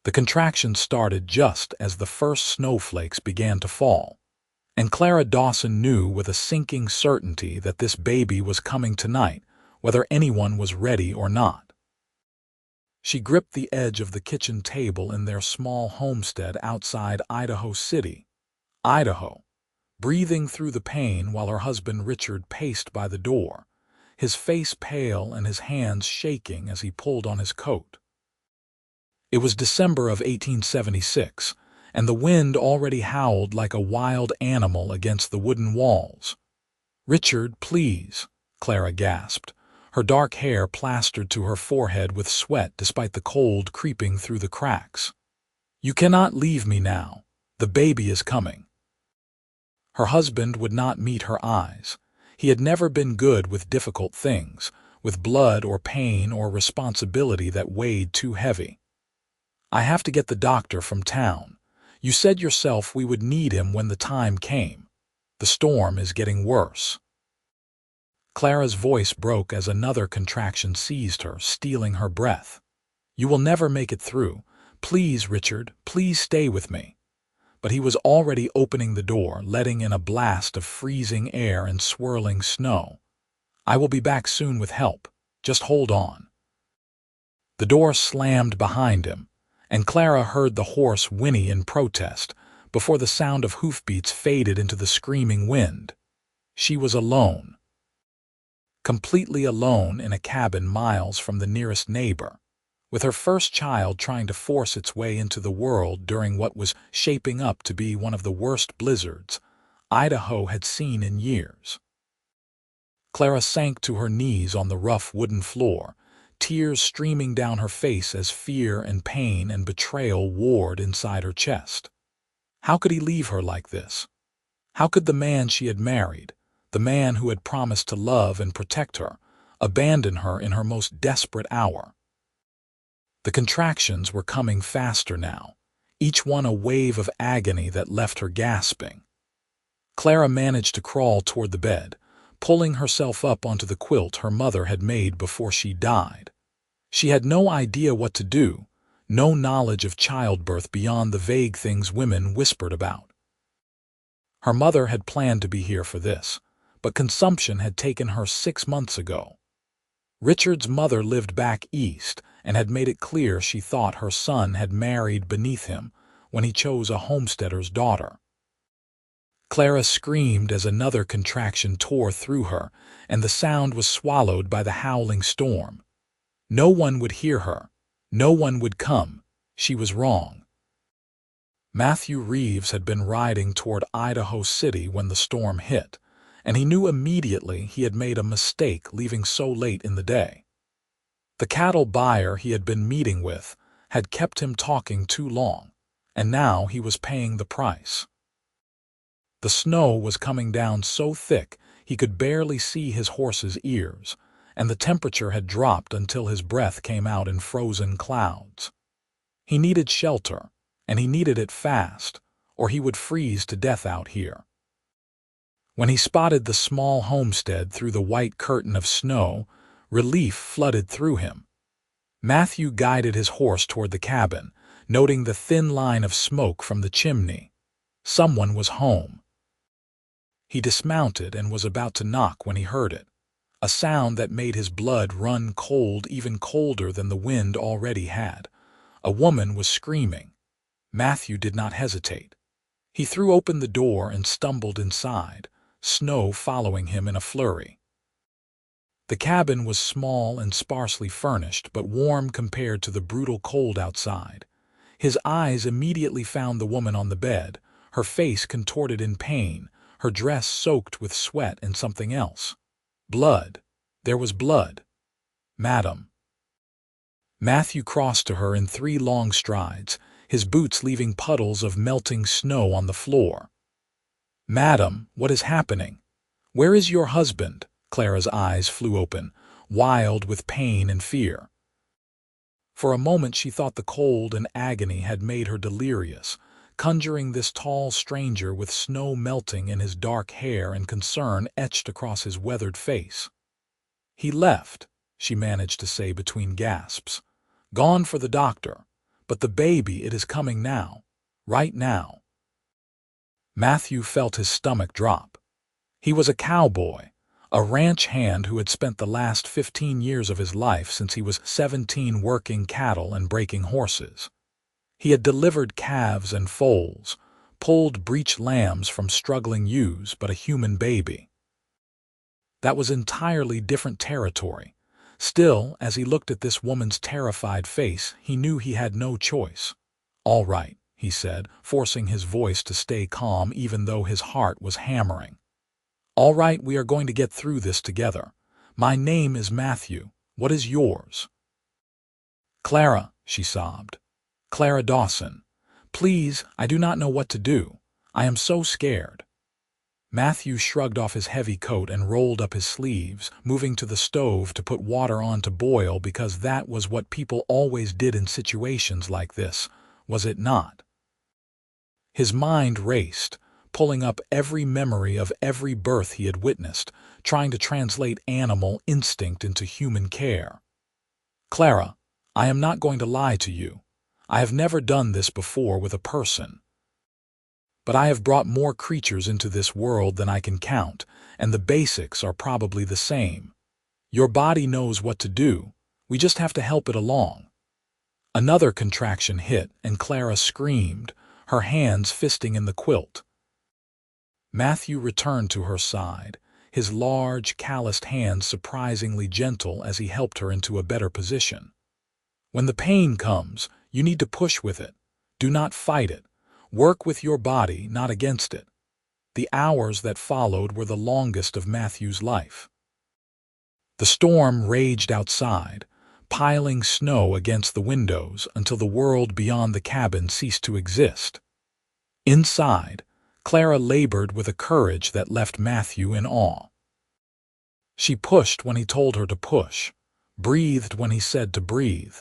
The contractions started just as the first snowflakes began to fall, and Clara Dawson knew with a sinking certainty that this baby was coming tonight, whether anyone was ready or not. She gripped the edge of the kitchen table in their small homestead outside Idaho City, Idaho, breathing through the pain while her husband Richard paced by the door, his face pale and his hands shaking as he pulled on his coat. It was December of 1876, and the wind already howled like a wild animal against the wooden walls. "Richard, please," Clara gasped, her dark hair plastered to her forehead with sweat despite the cold creeping through the cracks. "You cannot leave me now. The baby is coming." Her husband would not meet her eyes. He had never been good with difficult things, with blood or pain or responsibility that weighed too heavy. "I have to get the doctor from town. You said yourself we would need him when the time came. The storm is getting worse." Clara's voice broke as another contraction seized her, stealing her breath. "You will never make it through. Please, Richard, please stay with me." But he was already opening the door, letting in a blast of freezing air and swirling snow. "I will be back soon with help. Just hold on." The door slammed behind him, and Clara heard the horse whinny in protest before the sound of hoofbeats faded into the screaming wind. She was alone. Completely alone in a cabin miles from the nearest neighbor, with her first child trying to force its way into the world during what was shaping up to be one of the worst blizzards Idaho had seen in years. Clara sank to her knees on the rough wooden floor, tears streaming down her face as fear and pain and betrayal warred inside her chest. How could he leave her like this? How could the man she had married, the man who had promised to love and protect her, abandon her in her most desperate hour? The contractions were coming faster now, each one a wave of agony that left her gasping. Clara managed to crawl toward the bed, pulling herself up onto the quilt her mother had made before she died. She had no idea what to do, no knowledge of childbirth beyond the vague things women whispered about. Her mother had planned to be here for this, but consumption had taken her 6 months ago. Richard's mother lived back east and had made it clear she thought her son had married beneath him when he chose a homesteader's daughter. Clara screamed as another contraction tore through her, and the sound was swallowed by the howling storm. No one would hear her. No one would come. She was wrong. Matthew Reeves had been riding toward Idaho City when the storm hit, and he knew immediately he had made a mistake leaving so late in the day. The cattle buyer he had been meeting with had kept him talking too long, and now he was paying the price. The snow was coming down so thick he could barely see his horse's ears, and the temperature had dropped until his breath came out in frozen clouds. He needed shelter, and he needed it fast, or he would freeze to death out here. When he spotted the small homestead through the white curtain of snow, relief flooded through him. Matthew guided his horse toward the cabin, noting the thin line of smoke from the chimney. Someone was home. He dismounted and was about to knock when he heard it, a sound that made his blood run cold, even colder than the wind already had. A woman was screaming. Matthew did not hesitate. He threw open the door and stumbled inside, snow following him in a flurry. The cabin was small and sparsely furnished, but warm compared to the brutal cold outside. His eyes immediately found the woman on the bed, her face contorted in pain, her dress soaked with sweat and something else. Blood. There was blood. "Madam." Matthew crossed to her in 3 long strides, his boots leaving puddles of melting snow on the floor. "Madam, what is happening? Where is your husband?" Clara's eyes flew open, wild with pain and fear. For a moment she thought the cold and agony had made her delirious, conjuring this tall stranger with snow melting in his dark hair and concern etched across his weathered face. "He left," she managed to say between gasps. "Gone for the doctor. But the baby, it is coming now. Right now. Matthew felt his stomach drop. He was a cowboy, a ranch hand who had spent the last 15 years of his life since he was 17 working cattle and breaking horses. He had delivered calves and foals, pulled breech lambs from struggling ewes, but a human baby. That was entirely different territory. Still, as he looked at this woman's terrified face, he knew he had no choice. "All right," he said, forcing his voice to stay calm even though his heart was hammering. "All right, we are going to get through this together. My name is Matthew. What is yours?" "Clara," she sobbed. "Clara Dawson. Please, I do not know what to do. I am so scared." Matthew shrugged off his heavy coat and rolled up his sleeves, moving to the stove to put water on to boil because that was what people always did in situations like this, was it not? His mind raced, pulling up every memory of every birth he had witnessed, trying to translate animal instinct into human care. "Clara, I am not going to lie to you. I have never done this before with a person. But I have brought more creatures into this world than I can count, and the basics are probably the same. Your body knows what to do. We just have to help it along." Another contraction hit, and Clara screamed, her hands fisting in the quilt. Matthew returned to her side, his large, calloused hands surprisingly gentle as he helped her into a better position. "When the pain comes, you need to push with it. Do not fight it. Work with your body, not against it." The hours that followed were the longest of Matthew's life. The storm raged outside, piling snow against the windows until the world beyond the cabin ceased to exist. Inside, Clara labored with a courage that left Matthew in awe. She pushed when he told her to push, breathed when he said to breathe,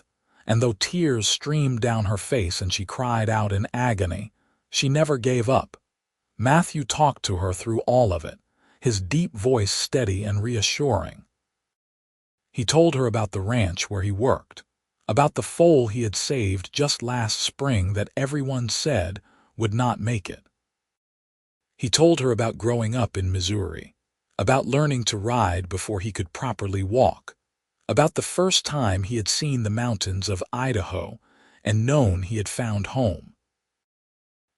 and though tears streamed down her face and she cried out in agony, she never gave up. Matthew talked to her through all of it, his deep voice steady and reassuring. He told her about the ranch where he worked, about the foal he had saved just last spring that everyone said would not make it. He told her about growing up in Missouri, about learning to ride before he could properly walk, about the first time he had seen the mountains of Idaho and known he had found home.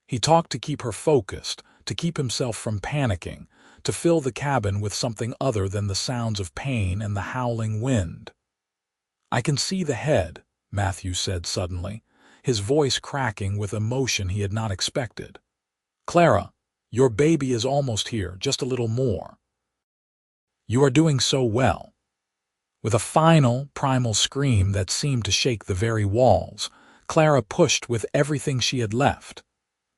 He talked to keep her focused, to keep himself from panicking, to fill the cabin with something other than the sounds of pain and the howling wind. "I can see the head," Matthew said suddenly, his voice cracking with emotion he had not expected. "Clara, your baby is almost here, just a little more. You are doing so well." With a final, primal scream that seemed to shake the very walls, Clara pushed with everything she had left.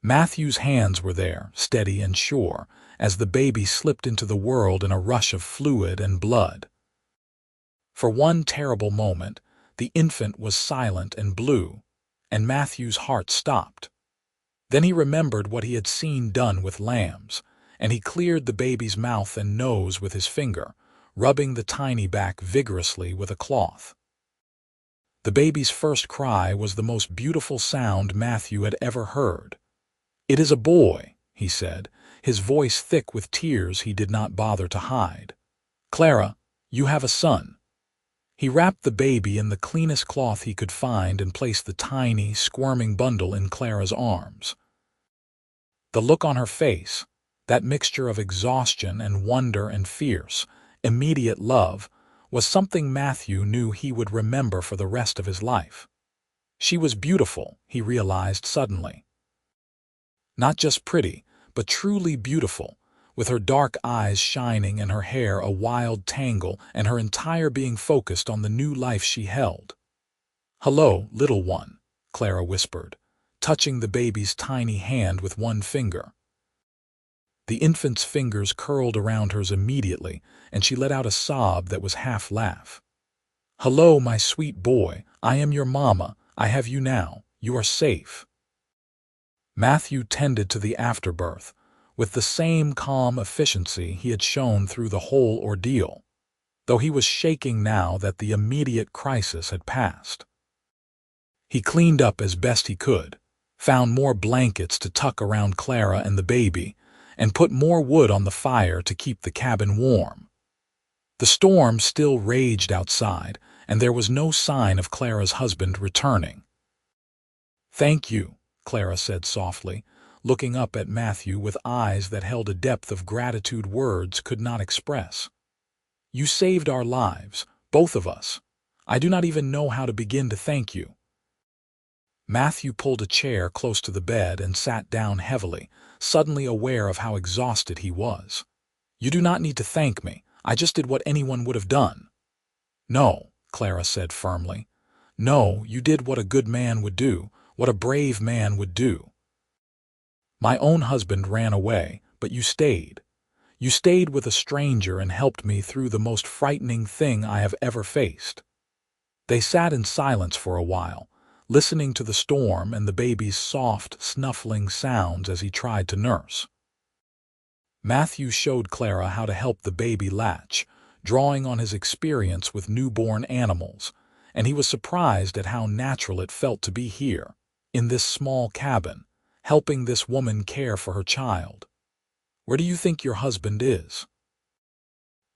Matthew's hands were there, steady and sure, as the baby slipped into the world in a rush of fluid and blood. For one terrible moment, the infant was silent and blue, and Matthew's heart stopped. Then he remembered what he had seen done with lambs, and he cleared the baby's mouth and nose with his finger, rubbing the tiny back vigorously with a cloth. The baby's first cry was the most beautiful sound Matthew had ever heard. "It is a boy," he said, his voice thick with tears he did not bother to hide. "Clara, you have a son." He wrapped the baby in the cleanest cloth he could find and placed the tiny, squirming bundle in Clara's arms. The look on her face, that mixture of exhaustion and wonder and fierce, immediate love, was something Matthew knew he would remember for the rest of his life. She was beautiful, he realized suddenly. Not just pretty, but truly beautiful, with her dark eyes shining and her hair a wild tangle and her entire being focused on the new life she held. "Hello, little one," Clara whispered, touching the baby's tiny hand with one finger. The infant's fingers curled around hers immediately, and she let out a sob that was half laugh. "Hello, my sweet boy, I am your mama, I have you now, you are safe." Matthew tended to the afterbirth, with the same calm efficiency he had shown through the whole ordeal, though he was shaking now that the immediate crisis had passed. He cleaned up as best he could, found more blankets to tuck around Clara and the baby, and put more wood on the fire to keep the cabin warm. The storm still raged outside, and there was no sign of Clara's husband returning. "Thank you," Clara said softly, looking up at Matthew with eyes that held a depth of gratitude words could not express. "You saved our lives, both of us. I do not even know how to begin to thank you." Matthew pulled a chair close to the bed and sat down heavily, suddenly aware of how exhausted he was. "You do not need to thank me. I just did what anyone would have done." "No," Clara said firmly. "No, you did what a good man would do, what a brave man would do. My own husband ran away, but you stayed. You stayed with a stranger and helped me through the most frightening thing I have ever faced." They sat in silence for a while, listening to the storm and the baby's soft, snuffling sounds as he tried to nurse. Matthew showed Clara how to help the baby latch, drawing on his experience with newborn animals, and he was surprised at how natural it felt to be here, in this small cabin, helping this woman care for her child. "Where do you think your husband is?"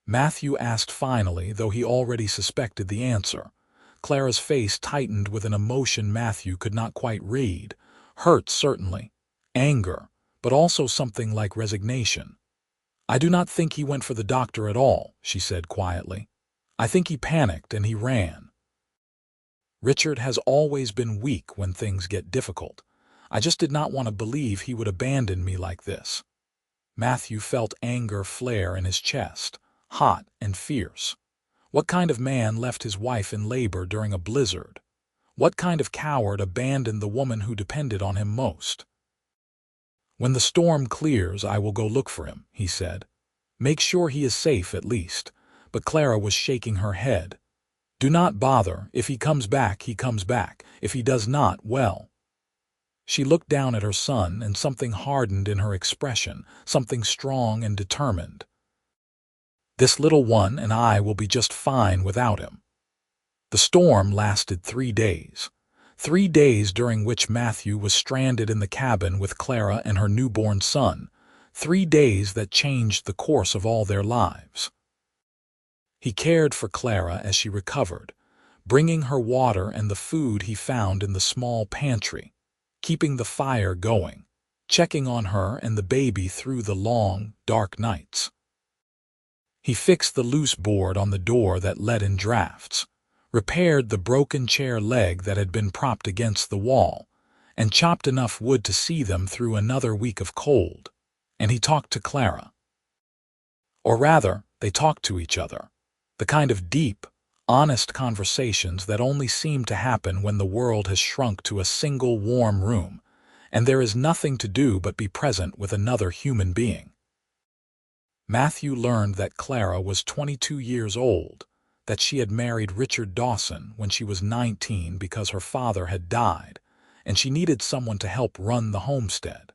Matthew asked finally, though he already suspected the answer. Clara's face tightened with an emotion Matthew could not quite read. Hurt, certainly. Anger, but also something like resignation. "I do not think he went for the doctor at all," she said quietly. "I think he panicked and he ran. Richard has always been weak when things get difficult. I just did not want to believe he would abandon me like this." Matthew felt anger flare in his chest, hot and fierce. What kind of man left his wife in labor during a blizzard? What kind of coward abandoned the woman who depended on him most? "When the storm clears, I will go look for him," he said. "Make sure he is safe at least." But Clara was shaking her head. "Do not bother. If he comes back, he comes back. If he does not, well." She looked down at her son, and something hardened in her expression, something strong and determined. "This little one and I will be just fine without him." The storm lasted 3 days. 3 days during which Matthew was stranded in the cabin with Clara and her newborn son. 3 days that changed the course of all their lives. He cared for Clara as she recovered, bringing her water and the food he found in the small pantry, keeping the fire going, checking on her and the baby through the long, dark nights. He fixed the loose board on the door that let in drafts, repaired the broken chair leg that had been propped against the wall, and chopped enough wood to see them through another week of cold. And he talked to Clara. Or rather, they talked to each other. The kind of deep, honest conversations that only seem to happen when the world has shrunk to a single warm room, and there is nothing to do but be present with another human being. Matthew learned that Clara was 22 years old, that she had married Richard Dawson when she was 19 because her father had died, and she needed someone to help run the homestead.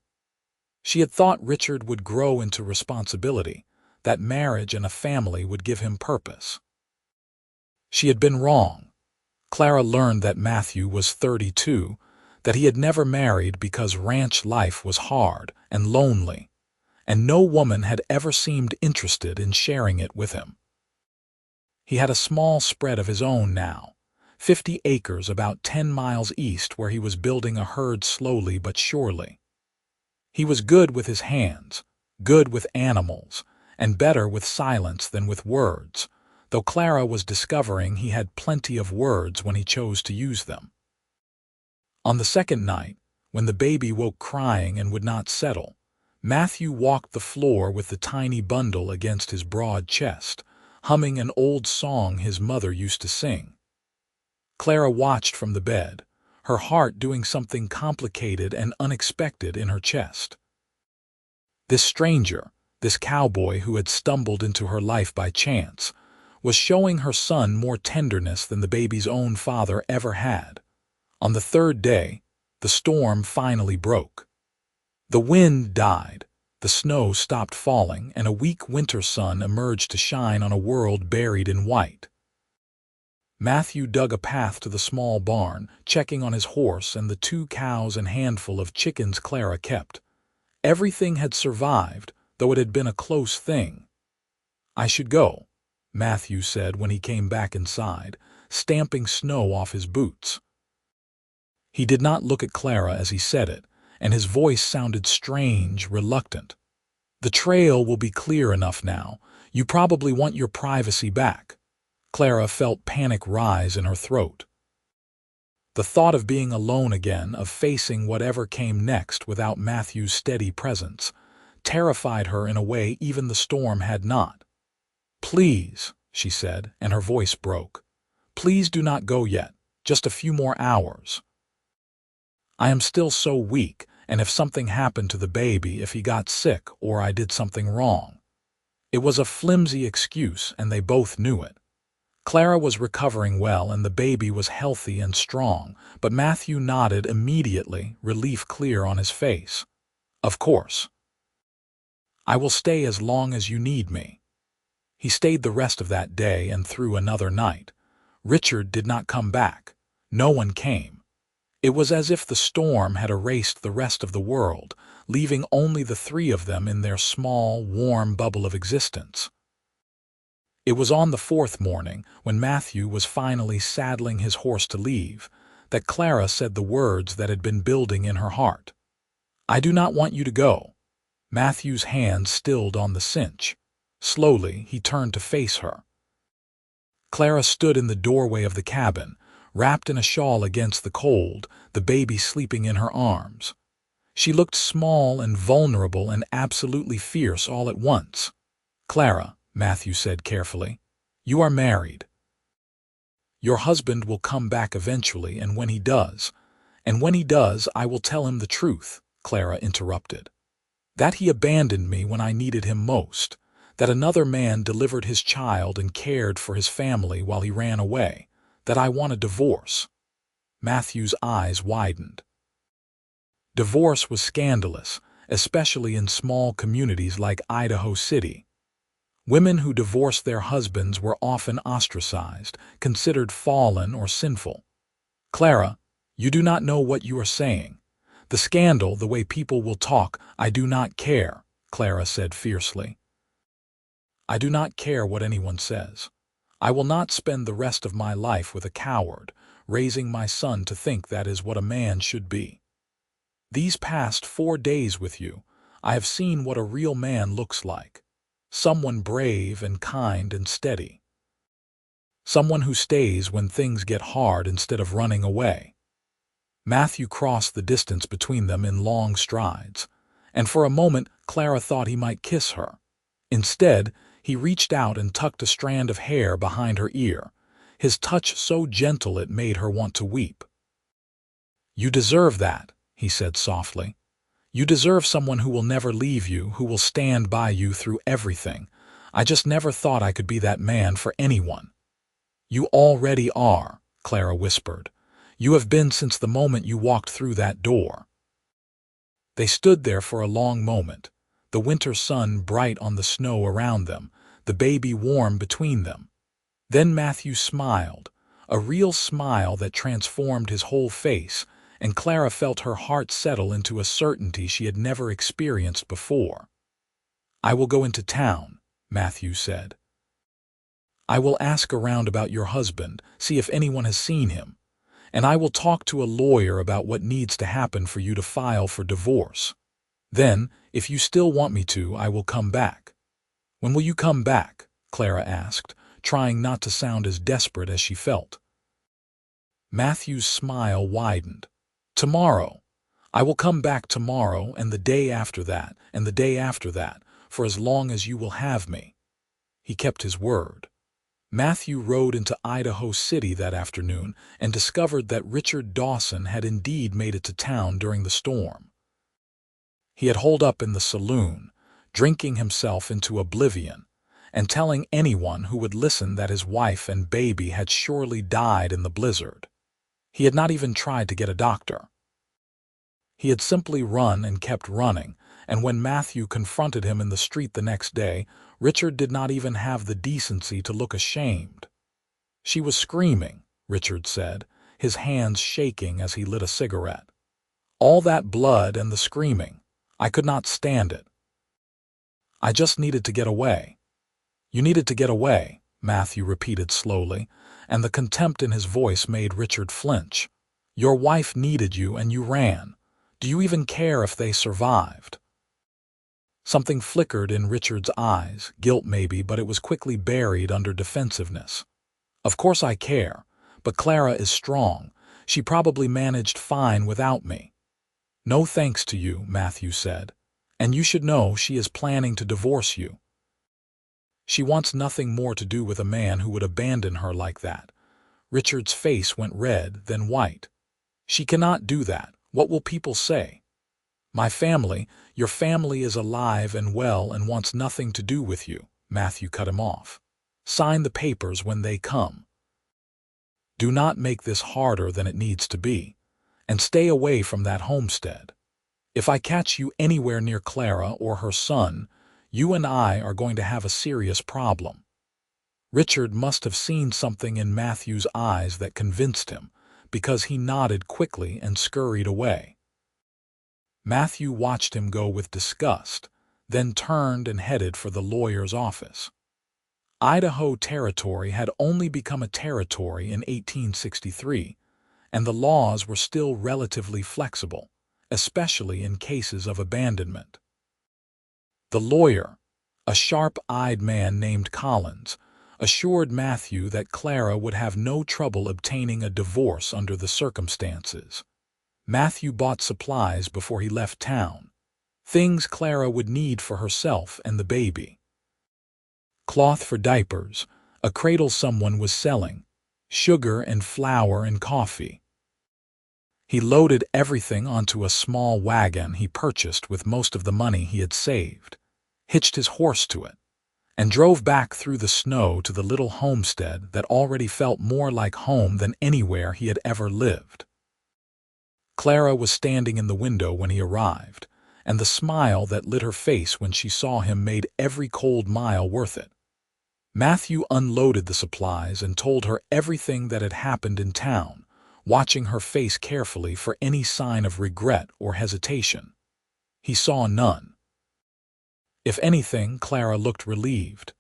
She had thought Richard would grow into responsibility, that marriage and a family would give him purpose. She had been wrong. Clara learned that Matthew was 32, that he had never married because ranch life was hard and lonely, and no woman had ever seemed interested in sharing it with him. He had a small spread of his own now, 50 acres about 10 miles east where he was building a herd slowly but surely. He was good with his hands, good with animals, and better with silence than with words, though Clara was discovering he had plenty of words when he chose to use them. On the second night, when the baby woke crying and would not settle, Matthew walked the floor with the tiny bundle against his broad chest, humming an old song his mother used to sing. Clara watched from the bed, her heart doing something complicated and unexpected in her chest. This stranger, this cowboy who had stumbled into her life by chance, was showing her son more tenderness than the baby's own father ever had. On the third day, the storm finally broke. The wind died, the snow stopped falling, and a weak winter sun emerged to shine on a world buried in white. Matthew dug a path to the small barn, checking on his horse and the 2 cows and handful of chickens Clara kept. Everything had survived, though it had been a close thing. "I should go," Matthew said when he came back inside, stamping snow off his boots. He did not look at Clara as he said it, and his voice sounded strange, reluctant. "The trail will be clear enough now. You probably want your privacy back." Clara felt panic rise in her throat. The thought of being alone again, of facing whatever came next without Matthew's steady presence, terrified her in a way even the storm had not. "Please," she said, and her voice broke. "Please do not go yet. Just a few more hours. I am still so weak, and if something happened to the baby, if he got sick or I did something wrong." It was a flimsy excuse, and they both knew it. Clara was recovering well and the baby was healthy and strong, but Matthew nodded immediately, relief clear on his face. "Of course. I will stay as long as you need me." He stayed the rest of that day and through another night. Richard did not come back. No one came. It was as if the storm had erased the rest of the world, leaving only the 3 of them in their small, warm bubble of existence. It was on the 4th morning, when Matthew was finally saddling his horse to leave, that Clara said the words that had been building in her heart. "I do not want you to go." Matthew's hand stilled on the cinch. Slowly, he turned to face her. Clara stood in the doorway of the cabin, wrapped in a shawl against the cold, the baby sleeping in her arms. She looked small and vulnerable and absolutely fierce all at once. "Clara," Matthew said carefully, "you are married. Your husband will come back eventually, and when he does, I will tell him the truth," Clara interrupted. "That he abandoned me when I needed him most, that another man delivered his child and cared for his family while he ran away, that I want a divorce." Matthew's eyes widened. Divorce was scandalous, especially in small communities like Idaho City. Women who divorced their husbands were often ostracized, considered fallen or sinful. "Clara, you do not know what you are saying. The scandal, the way people will talk, I do not care," Clara said fiercely. "I do not care what anyone says. I will not spend the rest of my life with a coward, raising my son to think that is what a man should be. These past 4 days with you, I have seen what a real man looks like. Someone brave and kind and steady. Someone who stays when things get hard instead of running away." Matthew crossed the distance between them in long strides, and for a moment Clara thought he might kiss her. Instead, he reached out and tucked a strand of hair behind her ear, his touch so gentle it made her want to weep. "You deserve that," he said softly. "You deserve someone who will never leave you, who will stand by you through everything. I just never thought I could be that man for anyone." "You already are," Clara whispered. "You have been since the moment you walked through that door." They stood there for a long moment, the winter sun bright on the snow around them, the baby warm between them. Then Matthew smiled, a real smile that transformed his whole face, and Clara felt her heart settle into a certainty she had never experienced before. "I will go into town," Matthew said. "I will ask around about your husband, see if anyone has seen him, and I will talk to a lawyer about what needs to happen for you to file for divorce. Then, if you still want me to, I will come back." "When will you come back?" Clara asked, trying not to sound as desperate as she felt. Matthew's smile widened. "Tomorrow. I will come back tomorrow, and the day after that, and the day after that, for as long as you will have me." He kept his word. Matthew rode into Idaho City that afternoon and discovered that Richard Dawson had indeed made it to town during the storm. He had holed up in the saloon, drinking himself into oblivion, and telling anyone who would listen that his wife and baby had surely died in the blizzard. He had not even tried to get a doctor. He had simply run and kept running, and when Matthew confronted him in the street the next day, Richard did not even have the decency to look ashamed. She was screaming, Richard said, his hands shaking as he lit a cigarette. All that blood and the screaming. I could not stand it. I just needed to get away. You needed to get away, Matthew repeated slowly, and the contempt in his voice made Richard flinch. Your wife needed you and you ran. Do you even care if they survived? Something flickered in Richard's eyes, guilt maybe, but it was quickly buried under defensiveness. Of course I care, but Clara is strong. She probably managed fine without me. No thanks to you, Matthew said. And you should know she is planning to divorce you. She wants nothing more to do with a man who would abandon her like that. Richard's face went red, then white. She cannot do that. What will people say? Your family is alive and well and wants nothing to do with you, Matthew cut him off. Sign the papers when they come. Do not make this harder than it needs to be, and stay away from that homestead. If I catch you anywhere near Clara or her son, you and I are going to have a serious problem. Richard must have seen something in Matthew's eyes that convinced him, because he nodded quickly and scurried away. Matthew watched him go with disgust, then turned and headed for the lawyer's office. Idaho Territory had only become a territory in 1863, and the laws were still relatively flexible, especially in cases of abandonment. The lawyer, a sharp-eyed man named Collins, assured Matthew that Clara would have no trouble obtaining a divorce under the circumstances. Matthew bought supplies before he left town, things Clara would need for herself and the baby. Cloth for diapers, a cradle someone was selling, sugar and flour and coffee. He loaded everything onto a small wagon he purchased with most of the money he had saved, hitched his horse to it, and drove back through the snow to the little homestead that already felt more like home than anywhere he had ever lived. Clara was standing in the window when he arrived, and the smile that lit her face when she saw him made every cold mile worth it. Matthew unloaded the supplies and told her everything that had happened in town, watching her face carefully for any sign of regret or hesitation. He saw none. If anything, Clara looked relieved.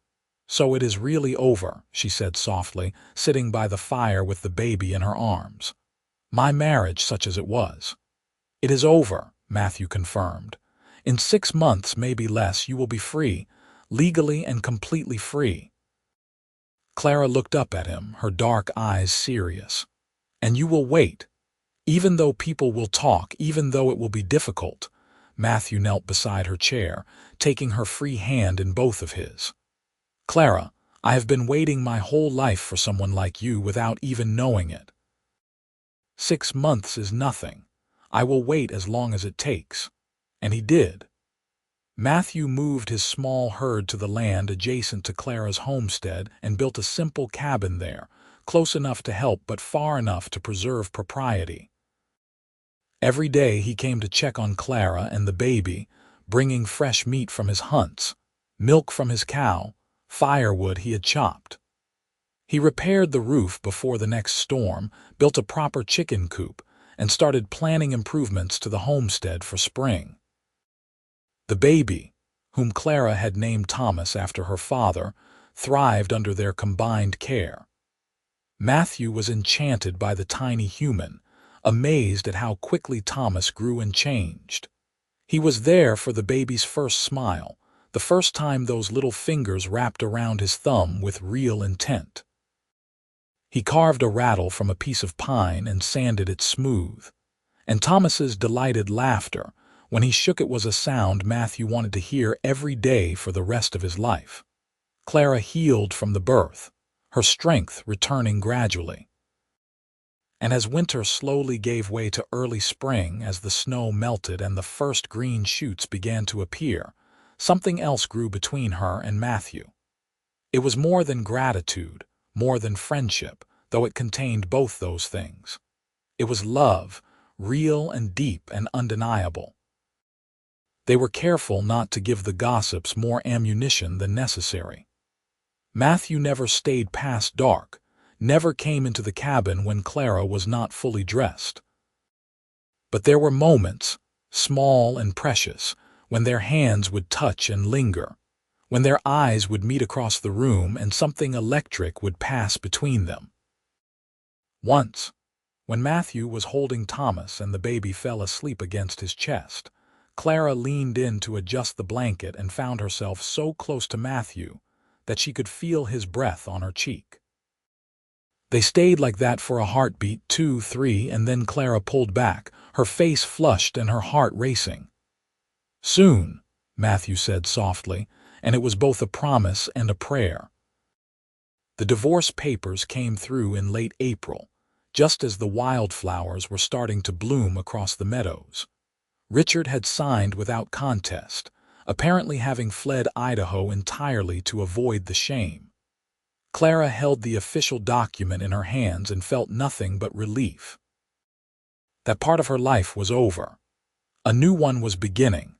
So it is really over, she said softly, sitting by the fire with the baby in her arms. My marriage, such as it was. It is over, Matthew confirmed. In 6 months, maybe less, you will be free, legally and completely free. Clara looked up at him, her dark eyes serious. And you will wait. Even though people will talk, even though it will be difficult. Matthew knelt beside her chair, taking her free hand in both of his. Clara, I have been waiting my whole life for someone like you without even knowing it. 6 months is nothing. I will wait as long as it takes. And he did. Matthew moved his small herd to the land adjacent to Clara's homestead and built a simple cabin there, close enough to help but far enough to preserve propriety. Every day he came to check on Clara and the baby, bringing fresh meat from his hunts, milk from his cow, firewood he had chopped. He repaired the roof before the next storm, built a proper chicken coop, and started planning improvements to the homestead for spring. The baby, whom Clara had named Thomas after her father, thrived under their combined care. Matthew was enchanted by the tiny human, amazed at how quickly Thomas grew and changed. He was there for the baby's first smile, the first time those little fingers wrapped around his thumb with real intent. He carved a rattle from a piece of pine and sanded it smooth, and Thomas's delighted laughter, when he shook it, was a sound Matthew wanted to hear every day for the rest of his life. Clara healed from the birth, her strength returning gradually. And as winter slowly gave way to early spring, as the snow melted and the first green shoots began to appear, something else grew between her and Matthew. It was more than gratitude, more than friendship, though it contained both those things. It was love, real and deep and undeniable. They were careful not to give the gossips more ammunition than necessary. Matthew never stayed past dark, never came into the cabin when Clara was not fully dressed. But there were moments, small and precious, when their hands would touch and linger, when their eyes would meet across the room and something electric would pass between them. Once, when Matthew was holding Thomas and the baby fell asleep against his chest, Clara leaned in to adjust the blanket and found herself so close to Matthew that she could feel his breath on her cheek. They stayed like that for a heartbeat, 2, 3, and then Clara pulled back, her face flushed and her heart racing. "Soon," Matthew said softly, and it was both a promise and a prayer. The divorce papers came through in late April, just as the wildflowers were starting to bloom across the meadows. Richard had signed without contest, apparently having fled Idaho entirely to avoid the shame. Clara held the official document in her hands and felt nothing but relief. That part of her life was over. A new one was beginning.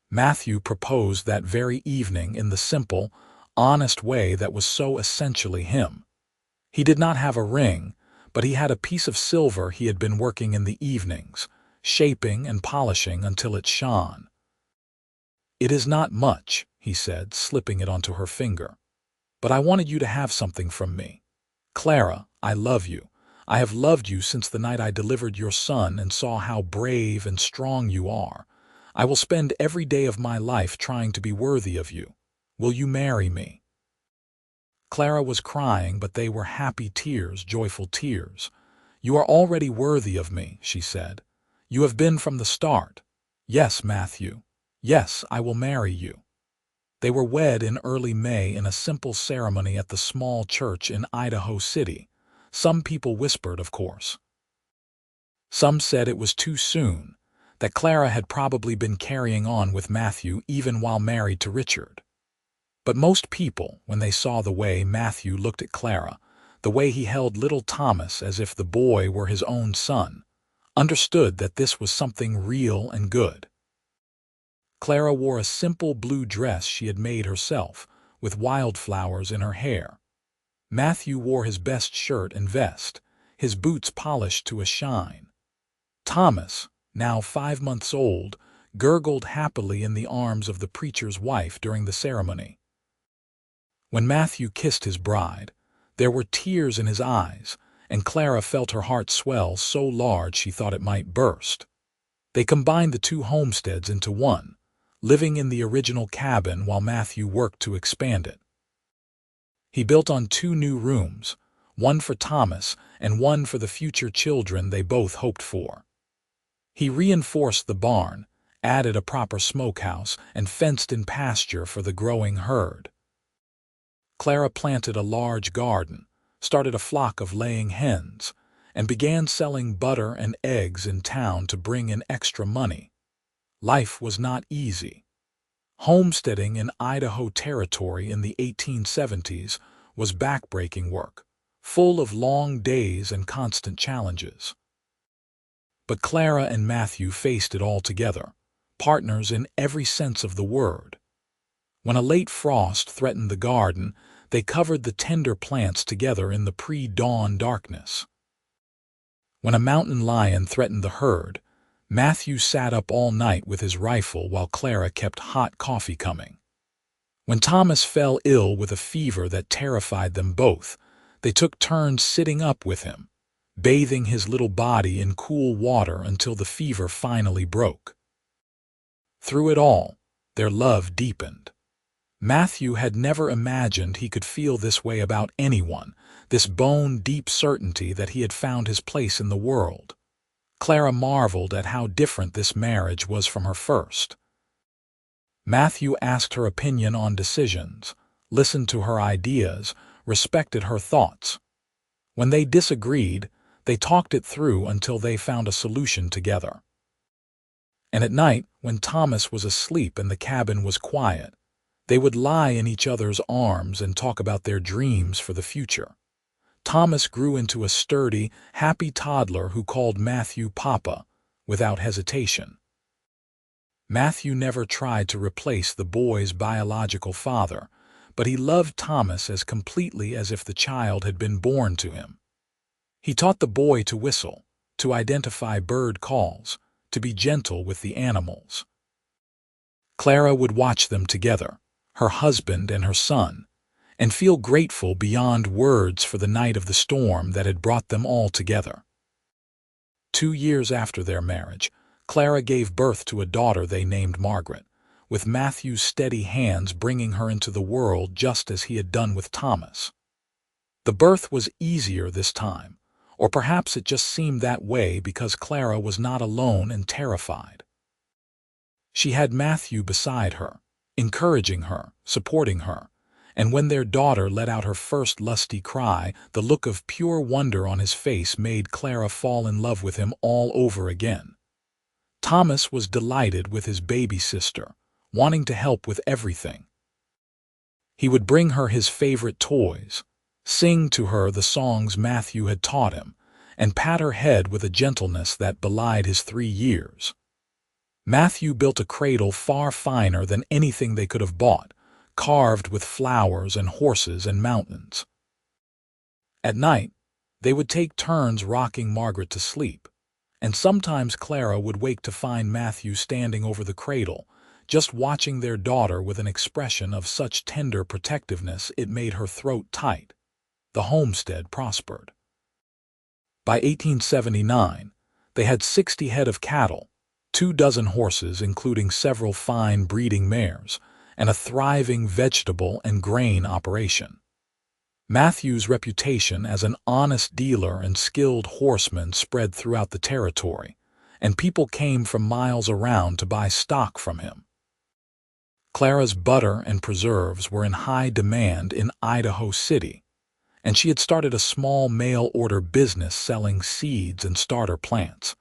Matthew proposed that very evening in the simple, honest way that was so essentially him. He did not have a ring, but he had a piece of silver he had been working in the evenings, shaping and polishing until it shone. "It is not much," he said, slipping it onto her finger. "But I wanted you to have something from me. Clara, I love you. I have loved you since the night I delivered your son and saw how brave and strong you are. I will spend every day of my life trying to be worthy of you. Will you marry me?" Clara was crying, but they were happy tears, joyful tears. "You are already worthy of me," she said. "You have been from the start. Yes, Matthew. Yes, I will marry you." They were wed in early May in a simple ceremony at the small church in Idaho City. Some people whispered, of course. Some said it was too soon, that Clara had probably been carrying on with Matthew even while married to Richard. But most people, when they saw the way Matthew looked at Clara, the way he held little Thomas as if the boy were his own son, understood that this was something real and good. Clara wore a simple blue dress she had made herself, with wildflowers in her hair. Matthew wore his best shirt and vest, his boots polished to a shine. Thomas, now 5 months old, gurgled happily in the arms of the preacher's wife during the ceremony. When Matthew kissed his bride, there were tears in his eyes, and Clara felt her heart swell so large she thought it might burst. They combined the two homesteads into one, living in the original cabin while Matthew worked to expand it. He built on 2 new rooms, one for Thomas and one for the future children they both hoped for. He reinforced the barn, added a proper smokehouse, and fenced in pasture for the growing herd. Clara planted a large garden, started a flock of laying hens, and began selling butter and eggs in town to bring in extra money. Life was not easy. Homesteading in Idaho Territory in the 1870s was backbreaking work, full of long days and constant challenges. But Clara and Matthew faced it all together, partners in every sense of the word. When a late frost threatened the garden, they covered the tender plants together in the pre-dawn darkness. When a mountain lion threatened the herd, Matthew sat up all night with his rifle while Clara kept hot coffee coming. When Thomas fell ill with a fever that terrified them both, they took turns sitting up with him, bathing his little body in cool water until the fever finally broke. Through it all, their love deepened. Matthew had never imagined he could feel this way about anyone, this bone-deep certainty that he had found his place in the world. Clara marveled at how different this marriage was from her first. Matthew asked her opinion on decisions, listened to her ideas, respected her thoughts. When they disagreed, they talked it through until they found a solution together. And at night, when Thomas was asleep and the cabin was quiet, they would lie in each other's arms and talk about their dreams for the future. Thomas grew into a sturdy, happy toddler who called Matthew Papa, without hesitation. Matthew never tried to replace the boy's biological father, but he loved Thomas as completely as if the child had been born to him. He taught the boy to whistle, to identify bird calls, to be gentle with the animals. Clara would watch them together, her husband and her son, and feel grateful beyond words for the night of the storm that had brought them all together. 2 years after their marriage, Clara gave birth to a daughter they named Margaret, with Matthew's steady hands bringing her into the world just as he had done with Thomas. The birth was easier this time, or perhaps it just seemed that way because Clara was not alone and terrified. She had Matthew beside her, encouraging her, supporting her, and when their daughter let out her first lusty cry, the look of pure wonder on his face made Clara fall in love with him all over again. Thomas was delighted with his baby sister, wanting to help with everything. He would bring her his favorite toys, sing to her the songs Matthew had taught him, and pat her head with a gentleness that belied his 3 years. Matthew built a cradle far finer than anything they could have bought, carved with flowers and horses and mountains. At night, they would take turns rocking Margaret to sleep, and sometimes Clara would wake to find Matthew standing over the cradle, just watching their daughter with an expression of such tender protectiveness it made her throat tight. The homestead prospered. By 1879, they had 60 head of cattle, 24 horses including several fine breeding mares, and a thriving vegetable and grain operation. Matthew's reputation as an honest dealer and skilled horseman spread throughout the territory, and people came from miles around to buy stock from him. Clara's butter and preserves were in high demand in Idaho City, and she had started a small mail-order business selling seeds and starter plants.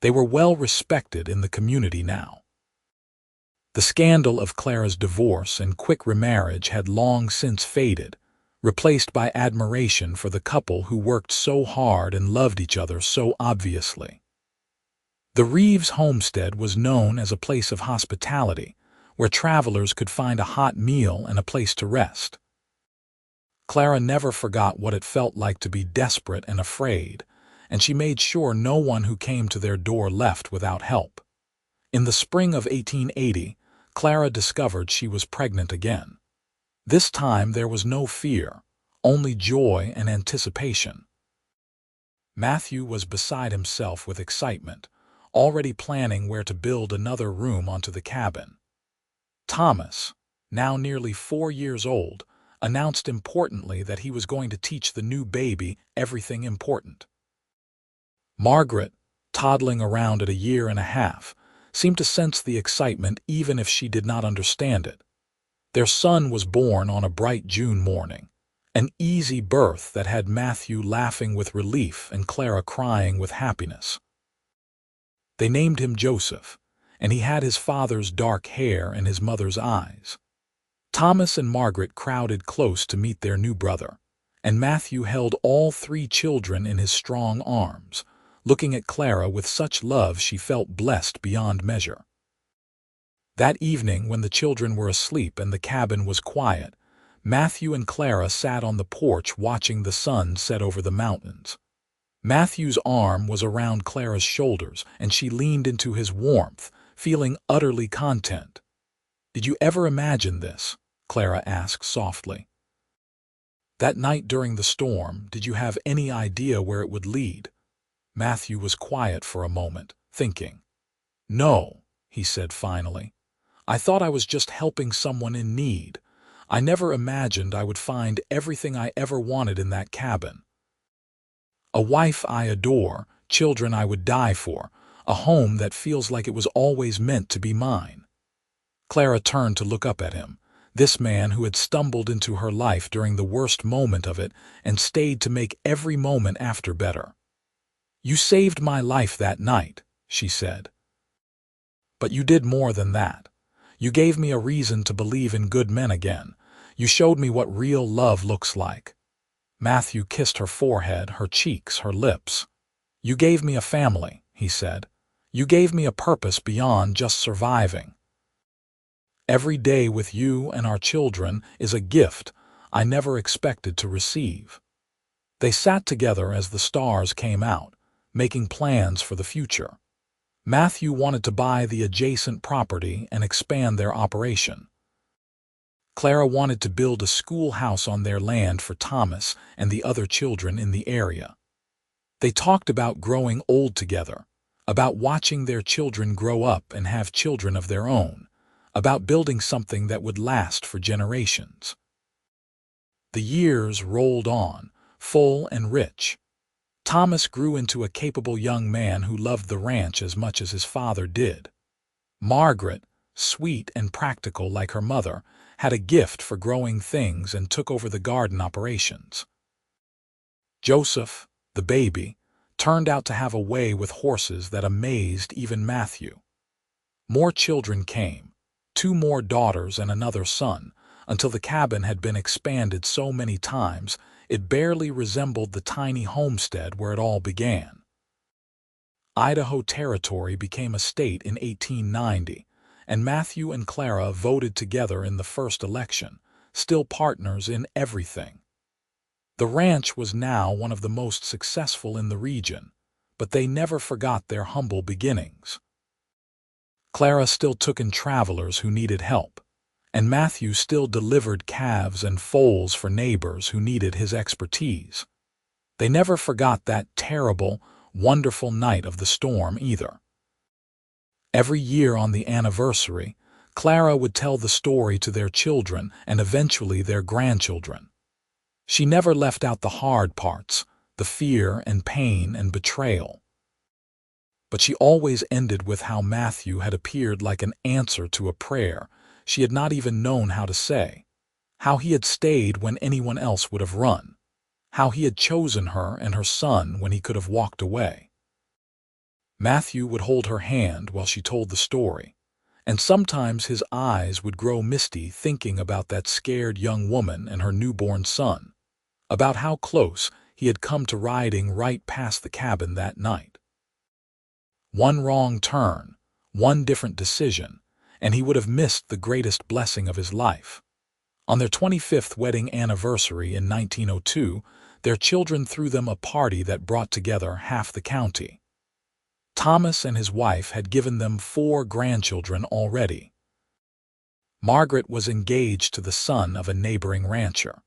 They were well respected in the community now. The scandal of Clara's divorce and quick remarriage had long since faded, replaced by admiration for the couple who worked so hard and loved each other so obviously. The Reeves homestead was known as a place of hospitality, where travelers could find a hot meal and a place to rest. Clara never forgot what it felt like to be desperate and afraid, and she made sure no one who came to their door left without help. In the spring of 1880, Clara discovered she was pregnant again. This time there was no fear, only joy and anticipation. Matthew was beside himself with excitement, already planning where to build another room onto the cabin. Thomas, now nearly 4 years old, announced importantly that he was going to teach the new baby everything important. Margaret, toddling around at 1.5 years, seemed to sense the excitement even if she did not understand it. Their son was born on a bright June morning, an easy birth that had Matthew laughing with relief and Clara crying with happiness. They named him Joseph, and he had his father's dark hair and his mother's eyes. Thomas and Margaret crowded close to meet their new brother, and Matthew held all 3 children in his strong arms, looking at Clara with such love she felt blessed beyond measure. That evening, when the children were asleep and the cabin was quiet, Matthew and Clara sat on the porch watching the sun set over the mountains. Matthew's arm was around Clara's shoulders, and she leaned into his warmth, feeling utterly content. "Did you ever imagine this?" Clara asked softly. "That night during the storm, did you have any idea where it would lead?" Matthew was quiet for a moment, thinking. "No," he said finally. "I thought I was just helping someone in need. I never imagined I would find everything I ever wanted in that cabin. A wife I adore, children I would die for, a home that feels like it was always meant to be mine." Clara turned to look up at him, this man who had stumbled into her life during the worst moment of it and stayed to make every moment after better. "You saved my life that night," she said. "But you did more than that. You gave me a reason to believe in good men again. You showed me what real love looks like." Matthew kissed her forehead, her cheeks, her lips. "You gave me a family," he said. "You gave me a purpose beyond just surviving." Every day with you and our children is a gift I never expected to receive." They sat together as the stars came out, making plans for the future. Matthew wanted to buy the adjacent property and expand their operation. Clara wanted to build a schoolhouse on their land for Thomas and the other children in the area. They talked about growing old together, about watching their children grow up and have children of their own, about building something that would last for generations. The years rolled on, full and rich. Thomas grew into a capable young man who loved the ranch as much as his father did. Margaret, sweet and practical like her mother, had a gift for growing things and took over the garden operations. Joseph, the baby, turned out to have a way with horses that amazed even Matthew. More children came, 2 more daughters and another son, until the cabin had been expanded so many times it barely resembled the tiny homestead where it all began. Idaho Territory became a state in 1890, and Matthew and Clara voted together in the first election, still partners in everything. The ranch was now one of the most successful in the region, but they never forgot their humble beginnings. Clara still took in travelers who needed help, and Matthew still delivered calves and foals for neighbors who needed his expertise. They never forgot that terrible, wonderful night of the storm either. Every year on the anniversary, Clara would tell the story to their children and eventually their grandchildren. She never left out the hard parts, the fear and pain and betrayal. But she always ended with how Matthew had appeared like an answer to a prayer she had not even known how to say, how he had stayed when anyone else would have run, how he had chosen her and her son when he could have walked away. Matthew would hold her hand while she told the story, and sometimes his eyes would grow misty thinking about that scared young woman and her newborn son, about how close he had come to riding right past the cabin that night. One wrong turn, one different decision, and he would have missed the greatest blessing of his life. On their 25th wedding anniversary in 1902, their children threw them a party that brought together half the county. Thomas and his wife had given them 4 grandchildren already. Margaret was engaged to the son of a neighboring rancher.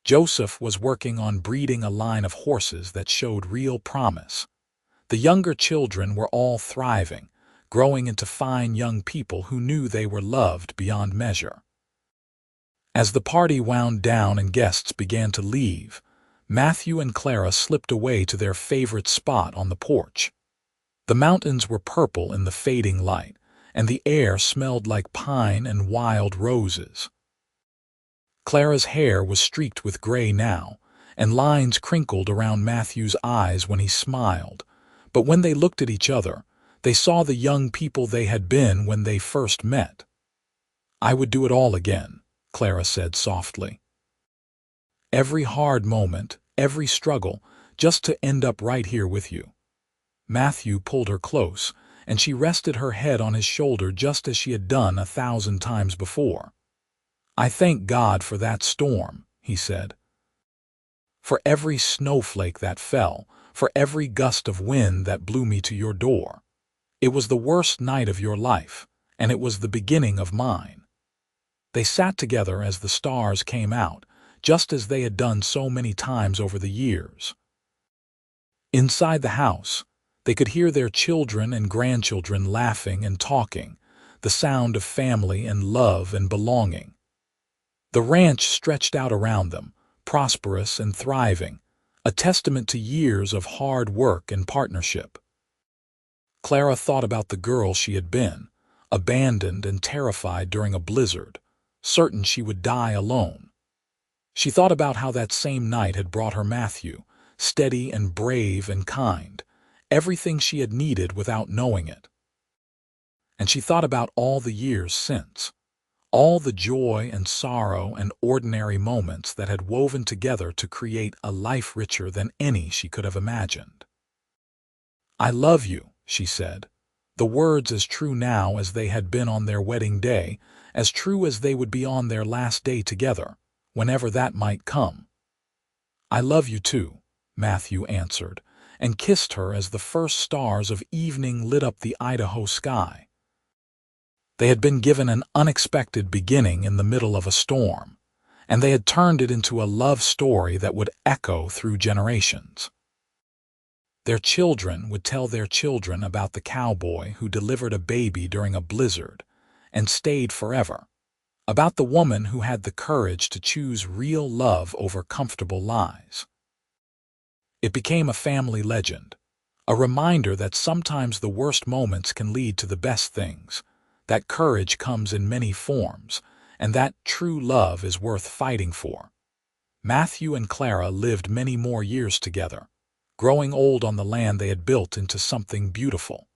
Joseph was working on breeding a line of horses that showed real promise. The younger children were all thriving, growing into fine young people who knew they were loved beyond measure. As the party wound down and guests began to leave, Matthew and Clara slipped away to their favorite spot on the porch. The mountains were purple in the fading light, and the air smelled like pine and wild roses. Clara's hair was streaked with gray now, and lines crinkled around Matthew's eyes when he smiled, but when they looked at each other, they saw the young people they had been when they first met. "I would do it all again," Clara said softly. "Every hard moment, every struggle, just to end up right here with you." Matthew pulled her close, and she rested her head on his shoulder just as she had done 1,000 times before. "I thank God for that storm," he said. "For every snowflake that fell, for every gust of wind that blew me to your door. It was the worst night of your life, and it was the beginning of mine." They sat together as the stars came out, just as they had done so many times over the years. Inside the house, they could hear their children and grandchildren laughing and talking, the sound of family and love and belonging. The ranch stretched out around them, prosperous and thriving, a testament to years of hard work and partnership. Clara thought about the girl she had been, abandoned and terrified during a blizzard, certain she would die alone. She thought about how that same night had brought her Matthew, steady and brave and kind, everything she had needed without knowing it. And she thought about all the years since, all the joy and sorrow and ordinary moments that had woven together to create a life richer than any she could have imagined. "I love you," she said, the words as true now as they had been on their wedding day, as true as they would be on their last day together, whenever that might come. "I love you too," Matthew answered, and kissed her as the first stars of evening lit up the Idaho sky. They had been given an unexpected beginning in the middle of a storm, and they had turned it into a love story that would echo through generations. Their children would tell their children about the cowboy who delivered a baby during a blizzard and stayed forever, about the woman who had the courage to choose real love over comfortable lies. It became a family legend, a reminder that sometimes the worst moments can lead to the best things, that courage comes in many forms, and that true love is worth fighting for. Matthew and Clara lived many more years together, growing old on the land they had built into something beautiful.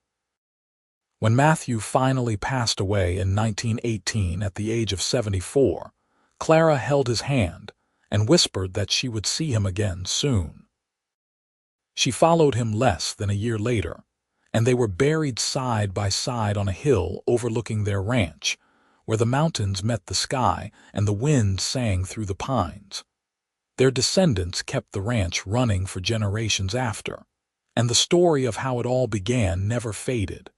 When Matthew finally passed away in 1918 at the age of 74, Clara held his hand and whispered that she would see him again soon. She followed him less than a year later, and they were buried side by side on a hill overlooking their ranch, where the mountains met the sky and the wind sang through the pines. Their descendants kept the ranch running for generations after, and the story of how it all began never faded.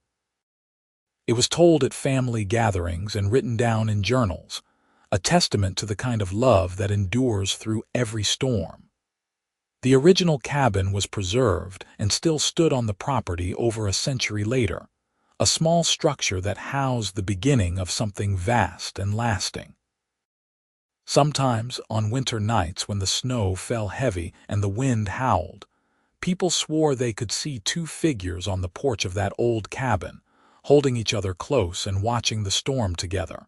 It was told at family gatherings and written down in journals, a testament to the kind of love that endures through every storm. The original cabin was preserved and still stood on the property over a century later, a small structure that housed the beginning of something vast and lasting. Sometimes, on winter nights when the snow fell heavy and the wind howled, people swore they could see two figures on the porch of that old cabin, holding each other close and watching the storm together.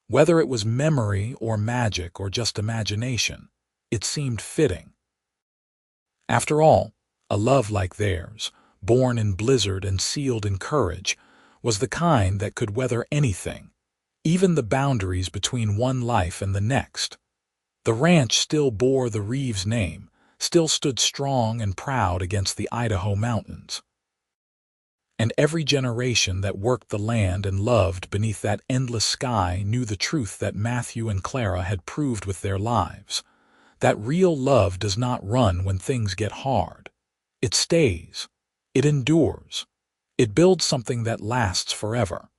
Whether it was memory or magic or just imagination, it seemed fitting. After all, a love like theirs, born in blizzard and sealed in courage, was the kind that could weather anything, even the boundaries between one life and the next. The ranch still bore the Reeves name, still stood strong and proud against the Idaho mountains. And every generation that worked the land and loved beneath that endless sky knew the truth that Matthew and Clara had proved with their lives, that real love does not run when things get hard. It stays. It endures. It builds something that lasts forever.